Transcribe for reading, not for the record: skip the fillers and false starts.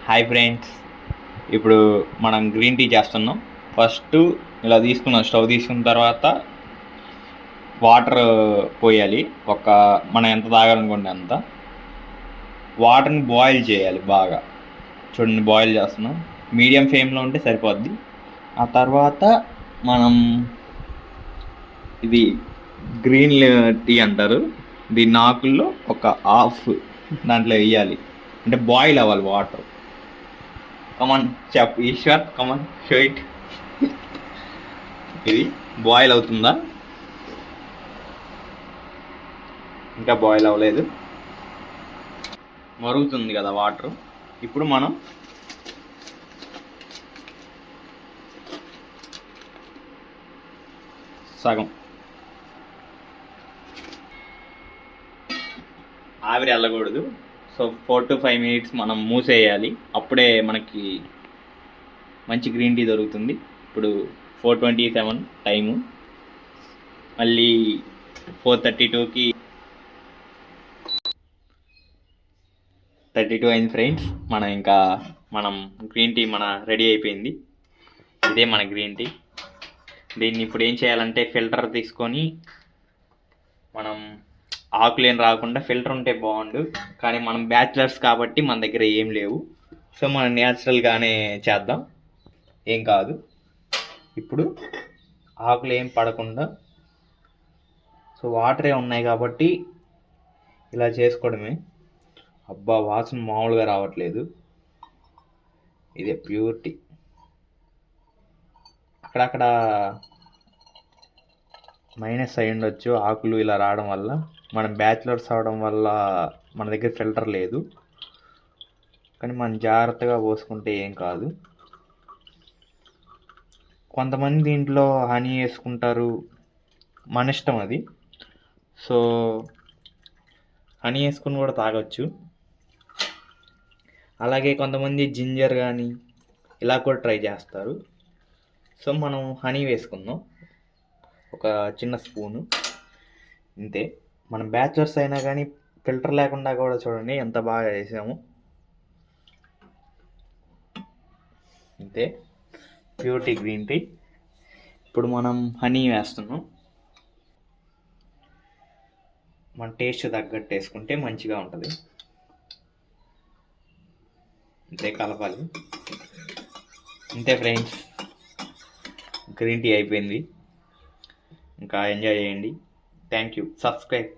Hi friends, ఇప్పుడు మనం green tea చేస్తున్నాం. ఫస్ట్ ఇలా తీసుకున్నాం, స్టవ్ తీసుకున్న తర్వాత వాటర్ పోయాలి. మనం ఎంత తాగాలనుకుంటే అంత వాటర్ని బాయిల్ చేయాలి బాగా. చూడండి, బాయిల్ చేస్తున్నాం. మీడియం ఫ్లేమ్లో ఉంటే సరిపోద్ది. ఆ తర్వాత మనం ఇది గ్రీన్ టీ అంటారు, దీన్ని ఆకుల్లో ఒక హాఫ్ దాంట్లో వేయాలి. అంటే బాయిల్ అవ్వాలి వాటర్. కమన్ చెప్ ఈశ్వర్, కమన్ షో ఇట్. ఇది బాయిల్ అవుతుందా? ఇంకా బాయిల్ అవ్వలేదు, మరుగుతుంది కదా వాటర్. ఇప్పుడు మనం సగం ఆవిరి వెళ్ళకూడదు. సో 4 to 5 minutes మనం మూసేయాలి. అప్పుడే మనకి మంచి గ్రీన్ టీ దొరుకుతుంది. ఇప్పుడు 4:27 టైము, మళ్ళీ 4:32కి 32 అయింది ఫ్రెండ్స్. మనం గ్రీన్ టీ రెడీ అయిపోయింది. ఇదే మన గ్రీన్ టీ. దీన్ని ఇప్పుడు ఏం చేయాలంటే ఫిల్టర్ తీసుకొని, మనం ఆకులేం రాకుండా ఫిల్టర్ ఉంటే బాగుండు, కానీ మనం బ్యాచిలర్స్ కాబట్టి మన దగ్గర ఏం లేవు. సో మనం న్యాచురల్గానే చేద్దాం, ఏం కాదు. ఇప్పుడు ఆకులు ఏం పడకుండా, సో వాటరే ఉన్నాయి కాబట్టి ఇలా చేసుకోవడమే. అబ్బా, వాసన మామూలుగా రావట్లేదు. ఇదే ప్యూరిటీ. అక్కడక్కడ మైనస్ అయి ఉండొచ్చు ఆకులు ఇలా రావడం వల్ల. మనం బ్యాచిలర్స్ అవడం వల్ల మన దగ్గర ఫిల్టర్ లేదు, కానీ మనం జాగ్రత్తగా పోసుకుంటే ఏం కాదు. కొంతమంది దీంట్లో హనీ వేసుకుంటారు, మన ఇష్టం అది. సో హనీ వేసుకుని కూడా తాగొచ్చు. అలాగే కొంతమంది జింజర్ కానీ ఇలా కూడా ట్రై చేస్తారు. సో మనం హనీ వేసుకుందాం, ఒక చిన్న స్పూను, ఇంతే. మనం బ్యాచిలర్స్ అయినా కానీ ఫిల్టర్ లేకుండా కూడా చూడండి ఎంత బాగా వేసాము. ఇంతే ప్యూరిటీ గ్రీన్ టీ. ఇప్పుడు మనం హనీ వేస్తున్నాం. మన టేస్ట్ తగ్గట్టు వేసుకుంటే మంచిగా ఉంటుంది. ఇంతే, కలపాలి. ఇంతే ఫ్రెండ్స్, గ్రీన్ టీ అయిపోయింది. ఇంకా ఎంజాయ్ చేయండి. Thank you. సబ్స్క్రైబ్.